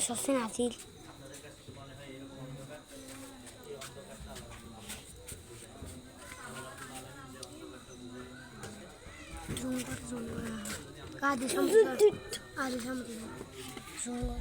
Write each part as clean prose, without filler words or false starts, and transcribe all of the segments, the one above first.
সসেন আছিল কাদি আদি সামনে জঙ্গল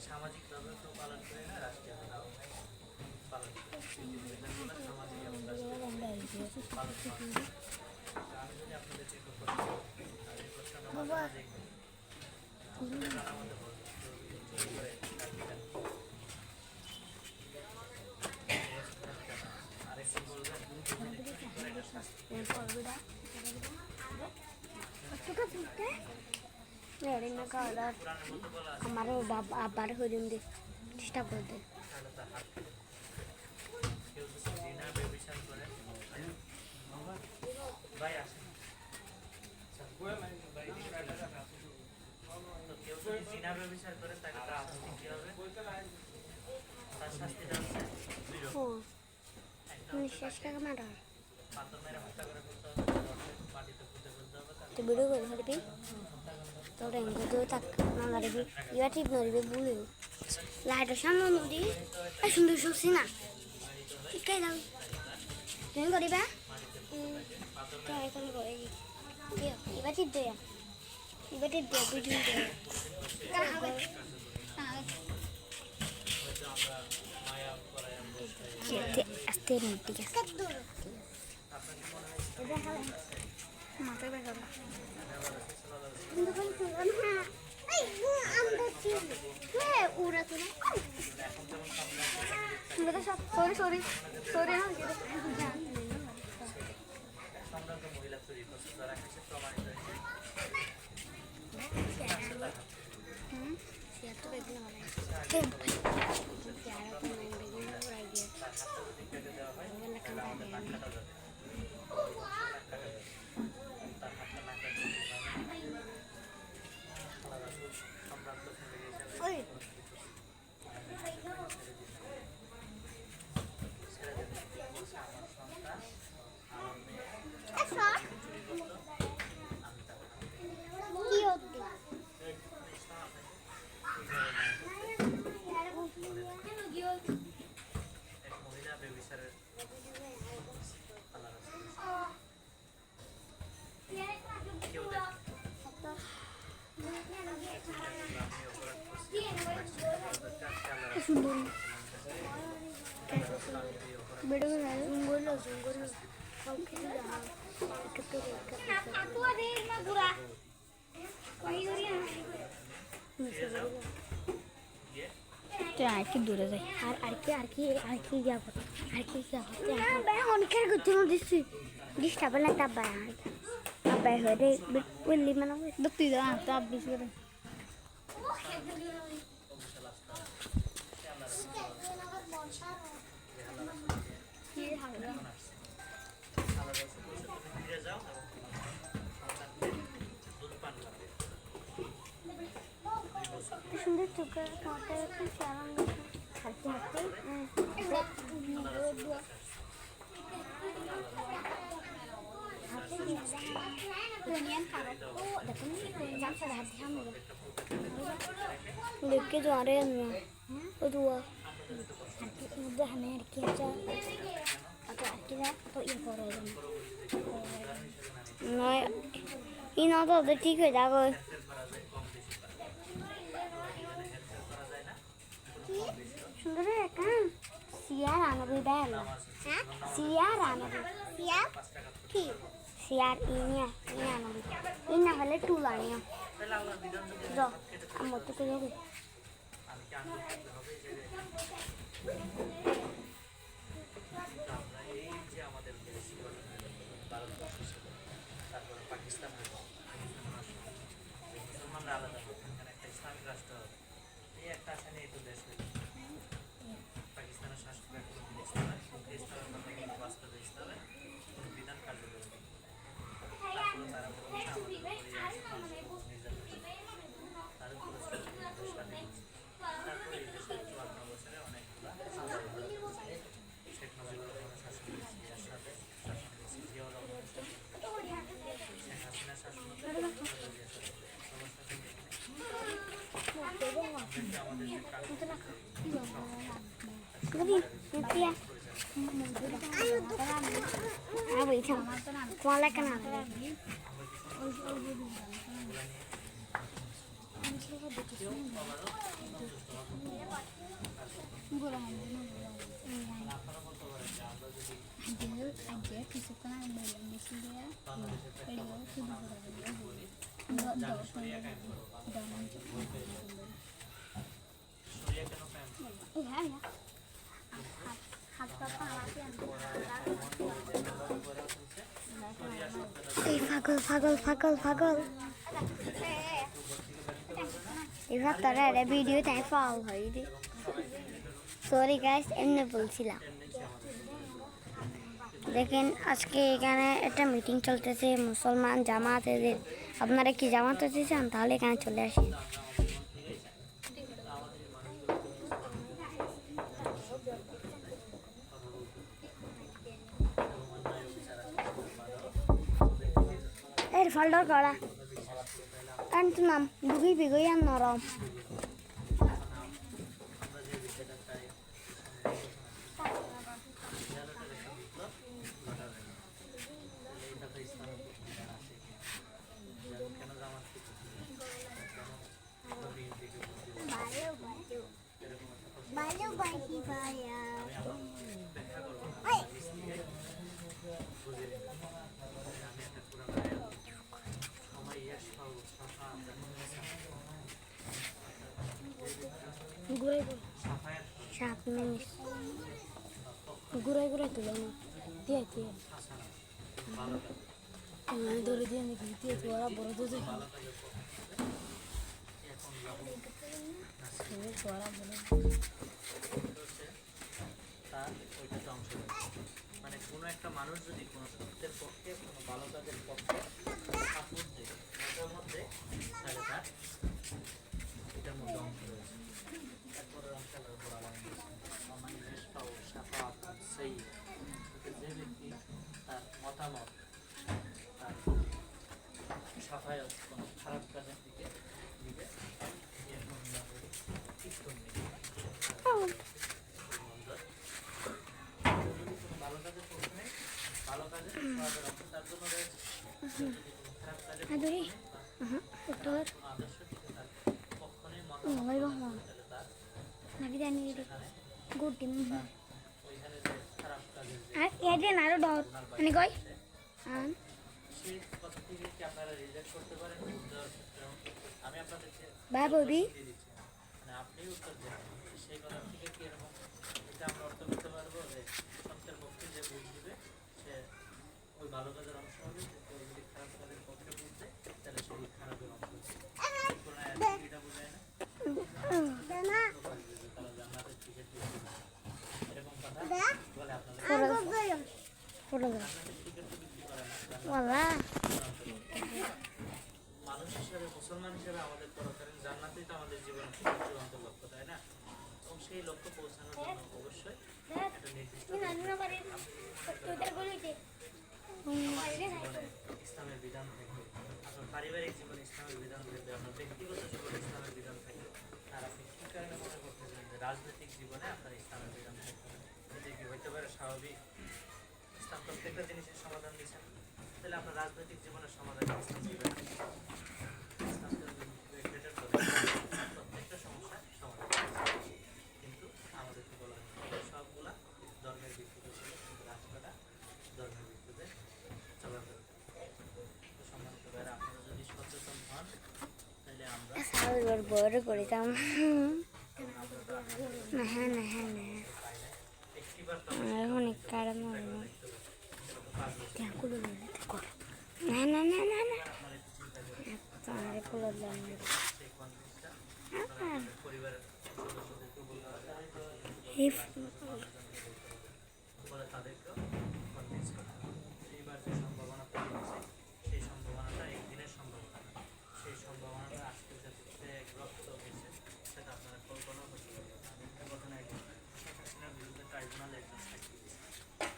সামাজিকভাবে পালন করে না রাষ্ট্রীয়ভাবে পালন করে আমি যদি আপনাদেরকে আরেকটু বলবেন আমার আবার হরিম দে চেষ্টা করে দে কেউ যদি জিনা ব্যভিচার করে ভাই আসেন তো কেউ যদি জিনা ব্যভিচার করে তাকে তার শাস্তি কি হবে তার শাস্তিটা হচ্ছে নিঃশ্বাস কাকে মারা পাথর মেরে হত্যা করে ফেলতে হবে মাটিতে পুঁতে ফেলতে হবে তো ভিডিও করে হরবি তোর এঙ্গেজও থাক না মারবি ইয়া ঠিক নড়বি ভুলে লাইটের সামনে নদী সুন্দর শুনছি না ঠিক আছে যাবি তুমি করিবা এখন করে এবার ঠিক দেয়া এবার ঠিক দেয়া ভিডিও দেয়া আস্তে ঠিক আছে মাথায় বের সম্রান্ত মহিলা চুরি করছে তারা কাছে প্রমাণিত মহিলা ব্যভিচারের কেউ আর কি দূরে যাই আর কি যাবো অনেকের করতে দিচ্ছি ডিস্টার্ব না তাব্বাই আব্বাই হয়ে বললি মানে দেখতে যা তাপ বেশি করে সুন্দর চোখে হাঁটতে হাঁটতে देख के जा रहे हैं वो दुआ मुझे हमें लड़की अच्छा लड़की है तो ये करो नहीं इन तो ठीक हो जाएगा सुंदर है कहाँ सियार आना भी बैल सियार आना भी सियार ठीक सियार इन्हें आना भी इन्हें वाले टूल आने हैं जो हम मत तो करोगे আঙ্গুল থাকলে হবে যে কিন্তু আমরা এই যে আমাদের দেশি ভারতবর্ষ ছিল, তারপরে পাকিস্তান হলো, মুসলমানরা আলাদা হবে, এখানে একটা ইসলামিক রাষ্ট্র হবে, এই একটা আশা নিয়ে তো দেশ হইল। পাকিস্তানের শাসকরা কোনো জিনিস নয়, কিন্তু ইসলামের কথা কিন্তু বাস্তবে ইসলামের কোনো বিধান কার্যকরী নেই। তারপরে তারা বলছে আমাদের উপরে নির্যাতন করছে, তার উপরে স্বাধীন। তারপরে এই দেশের ৫৪ বছরে অনেকগুলা শেখ মুজিবুর রহমানের শাসন হয়েছে, এরশাদের শাসন হয়েছে, জিয়াউর রহমানের শাসন হয়েছে, শেখ হাসিনার শাসন হয়েছে, আমাদের যে Jadi, nanti ya. Apa itu? Kuala kenapa? aja kesukaan dalam mesin dia beliau sudah enggak dalam সরিয়া কেন pan iya ya harta perhatian পাগল এবার তোরা একটা ভিডিও তাই ফাউল হয় রে সরি গাইস এমনি বলছিলাম দেখেন আজকে এখানে একটা মিটিং চলতেছে মুসলমান জামাত এদের আপনারা কি জামাত হতে চান তাহলে এখানে চলে আসেন এর ফল্ডার করা আনতো নাম দুগি বিগই আর নরম আমরা যে বিষয়টা চাই এইটাতে ইসলামের আছে কেন জামাত ভালো বাকি ভাইয়া ব্যাখ্যা করবো বুঝে আমি একটা পুরান সময় ইয়াসফাউ সাফা ঘুরে সাফায়াত 7 মিনিট ঘুরে তুলো না দিয়ে হাসানা ভালো আমি ধরে দিয়ে নাকি দিয়ে তোরা বড় তো দেখি ভালো কাজে এখন তোরা বড় হচ্ছে তার ওইটাতে অংশ নেয় মানে কোনো একটা মানুষ যদি কোনো সত্যের পক্ষে কোনো ভালো কাজের পক্ষে সাপোর্ট দেয় এটার মধ্যে তাহলে তার এটার মধ্যে অংশ রয়েছে এরপরের অংশ আল্লাহর উপর আলাদা আমার ইসফাউ সাফাত সেই যে ব্যক্তি তার মতামত তার সাফায়াত কোনো খারাপ কাজের দিকে দিবে এরকম ইস্তম নেই ভালো কাজের পক্ষে নেই ভালো কাজের সহায়তার অংশ তার জন্য রয়েছে খারাপ কাজের কোনো আদর্শ থেকে তার পক্ষণেই মতামত তাহলে তার নাকি জানি সেখানে গুড টিম ওইখানে যে খারাপ কাজের যে আর এডে নারো ডট মানে কই সেই কথা থেকে কি আপনারা রিজেক্ট করতে পারেন দেওয়ার ক্ষেত্রে আমি আপনাদেরকে বাই ববি দিয়ে দিচ্ছি মানে আপনি উত্তর দেন সেই কথা থেকে কি এরকম এটা আমরা অর্থ করতে পারবো যে সত্যের পক্ষে যে বুঝ দিবে সে ওই ভালো কাজের অংশ হবে কিন্তু ওই যদি খারাপ কাজের পক্ষে বুঝতে তাহলে সেই খারাপের অংশ হবে এটা বোঝায় না তারা জান্নাতের টিকিট এরকম কথা বলে আপনাদের পুরো জান্নাতের টিকিট তো বিক্রি করে না ওয়ালা মানুষ হিসেবে মুসলমান হিসেবে আমাদের পরকালীন জান্নাতই তো আমাদের জীবনের চূড়ান্ত লক্ষ্য তাই না এবং সেই লক্ষ্য পৌঁছানোর জন্য অবশ্যই একটা নির্দিষ্ট জীবনে ইসলামের বিধান থাকবে আপনার পারিবারিক জীবনে ইসলামের বিধান থাকবে আপনার ব্যক্তিগত জীবনে ইসলামের বিধান থাকবে আর আপনি কী কারণে মনে করতেছেন যে রাজনৈতিক জীবনে আপনার ইসলামের বিধান থাকবে এটা কি হইতে পারে স্বাভাবিক ইসলাম প্রত্যেকটা জিনিসের সমাধান দিচ্ছেন তাহলে আপনার রাজনৈতিক জীবনের সমাধান ইসলাম দিবে না প্রত্যেকটা সমস্যার সমাধান কিন্তু আমাদেরকে বলা হয় সবগুলা ধর্মের ভিত্তিতে ছিল কিন্তু রাষ্ট্রটা ধর্মের ভিত্তিতে চলাচল তো সম্মানিত ভাইরা আপনারা যদি সচেতন হন তাহলে আমরা বড় করিতাম আমরা না হ্যাঁ না হ্যাঁ না একটিবার তো অনেক কারণ না না না না না আমার পুরো সেই কনফিডেন্সটা পরিবারের সদস্যদেরকে বলতে হবে বলে তাদেরকেও কনভিন্স করতে হবে। এইবার যে সম্ভাবনা তৈরি হচ্ছে সেই সম্ভাবনাটা একদিনের সম্ভাবনা না। সেই সম্ভাবনাটা আজকে যাতে রক্ত হয়েছে সেটা আপনারা কল্পনাও করতে পারবেন না। আমি একটা ঘটনা একজন শেখ হাসিনার বিরুদ্ধে ট্রাইব্যুনালে একজন সাক্ষী দিয়েছে।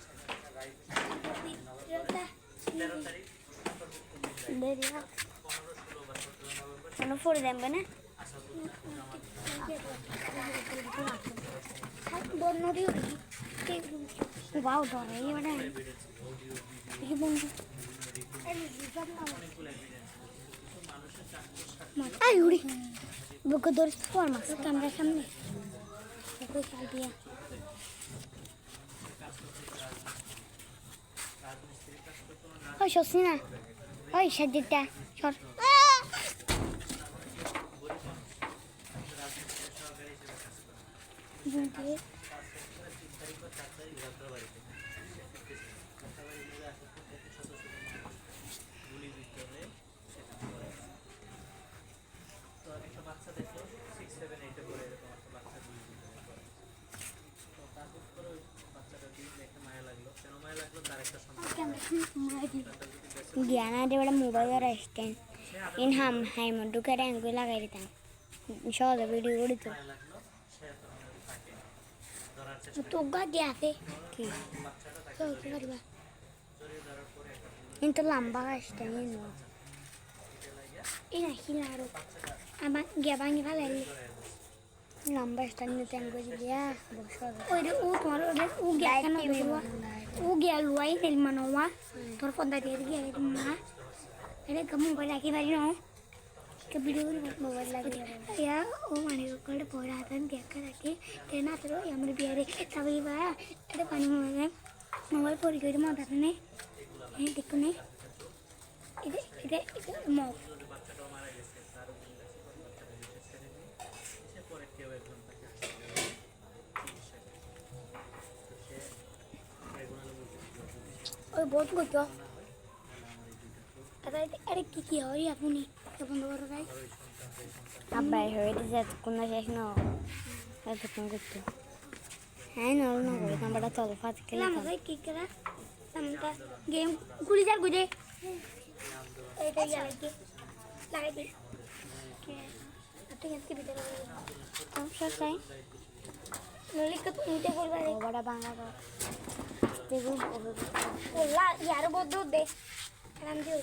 শেখ হাসিনা রায় 13 তারিখ সর্বোচ্চ রায় 15, 16 বা 17 নভেম্বর কোনো ফোর দেবে না নদী বাউ ধরে এবারে কি বন্ধু আই উড়ি বুকে ধরিস পর মাছ ক্যামেরার সামনে ওকে খাই দিয়া ওই সসি না ওই সাজিটা সর বুঝলি 3 তারিখ বা 4 তারিখ যাত্রাবাড়িতে যাত্রাবাড়ি মিলে আসে শত শত মানুষ গুলিবিদ্ধ হয়ে সেখানে পড়ে আছে। তো একটা বাচ্চা দেখলো 6, 7, 8 পড়ে এরকম একটা বাচ্চা গুলিবিদ্ধ হয়ে পড়ে আছে। তো তারপর করে ওই বাচ্চাটার দিন দেখে মায়া লাগলো। কেন মায়া লাগলো? তার একটা সন্তান জ্ঞানাদের বড় মোবাইল রাখতেন ইন হাম হাই মন্টু করে আঙ্গুল লাগাই দিতাম সহজ ভিডিও করে তো মায়া লাগলো, সে তখন তাকে ধরার চেষ্টা তো গাড়ি আছে কি বাচ্চাটা তাকে তো করবা জড়িয়ে ধরার পরে একটা কিন্তু লম্বা আসতেন এই না হিলারো আমার গিয়া ভাঙি ভালো লম্বা আসতেন নিতে আঙ্গুল দিয়া ওই ও তোমার ও গিয়া কেন ও গিয়া লুয়াই তেল মানোয়া তোর পন্দা দিয়ে গিয়া মা এটা মোবাইল রাখি পারি না के वीडियो मोबाइल लगे या वो माने को पड़ा था देखा रखे तेना तो हमरे बिहारे तभी बा एटे पानी में मोबाइल पड़ी गई माता ने ये देखो ने इधर इधर मो বাচ্চাটাও মারা গেছে। তার বাচ্চাটা বিশেষ করে এসে পরে কেউ একজন তাকে চিকিৎসা করে। তো সে ট্রাইব্যুনালে বলতেছিল ओए बहुत कुछ तो তাহলে আমার এই দুইটা চোখ अरे की हो रही अपनी तो बंद करो भाई আর ওই সন্তান যে সন্তান अब भाई हो रही है तो कुछ शेष ना हो ऐसे कौन कुछ तो है ना ना कोई ना बड़ा तो फात के लिए भाई की करा समझा गेम गुली जा गुजे एक ही लगा दे के तो इसके भीतर कौन सा है लोली का तुम ते बोल रहे बड़ा बांगा का ते बोल ला यार बहुत दूर दे आराम से